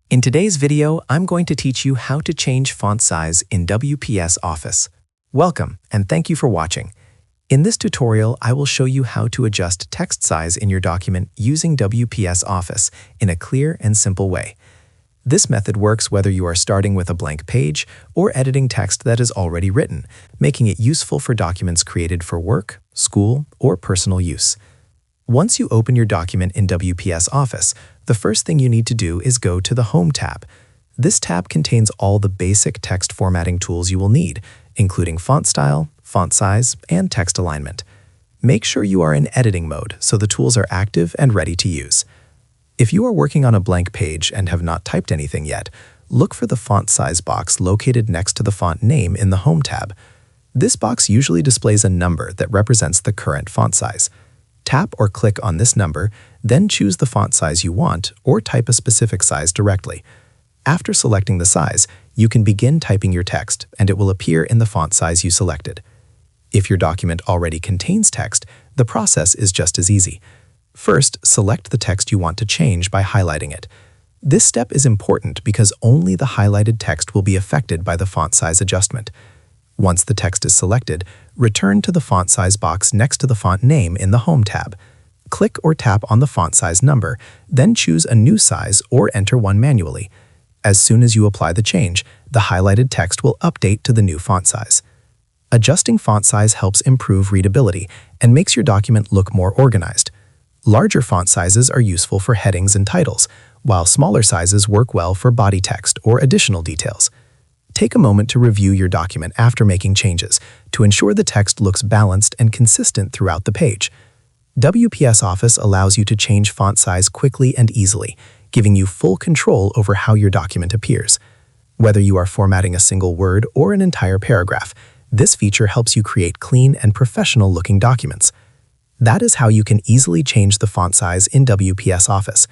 In today's video, I'm going to teach you how to change font size in WPS Office. Welcome, and thank you for watching. In this tutorial, I will show you how to adjust text size in your document using WPS Office in a clear and simple way. This method works whether you are starting with a blank page or editing text that is already written, making it useful for documents created for work, school, or personal use. Once you open your document in WPS Office, the first thing you need to do is go to the Home tab. This tab contains all the basic text formatting tools you will need, including font style, font size, and text alignment. Make sure you are in editing mode so the tools are active and ready to use. If you are working on a blank page and have not typed anything yet, look for the font size box located next to the font name in the Home tab. This box usually displays a number that represents the current font size. Tap or click on this number, then choose the font size you want or type a specific size directly. After selecting the size, you can begin typing your text and it will appear in the font size you selected. If your document already contains text, the process is just as easy. First, select the text you want to change by highlighting it. This step is important because only the highlighted text will be affected by the font size adjustment. Once the text is selected, return to the font size box next to the font name in the Home tab. Click or tap on the font size number, then choose a new size or enter one manually. As soon as you apply the change, the highlighted text will update to the new font size. Adjusting font size helps improve readability and makes your document look more organized. Larger font sizes are useful for headings and titles, while smaller sizes work well for body text or additional details. Take a moment to review your document after making changes to ensure the text looks balanced and consistent throughout the page. WPS Office allows you to change font size quickly and easily, giving you full control over how your document appears. Whether you are formatting a single word or an entire paragraph, this feature helps you create clean and professional-looking documents. That is how you can easily change the font size in WPS Office.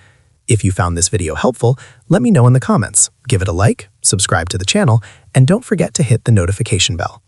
If you found this video helpful, let me know in the comments. Give it a like, subscribe to the channel, and don't forget to hit the notification bell.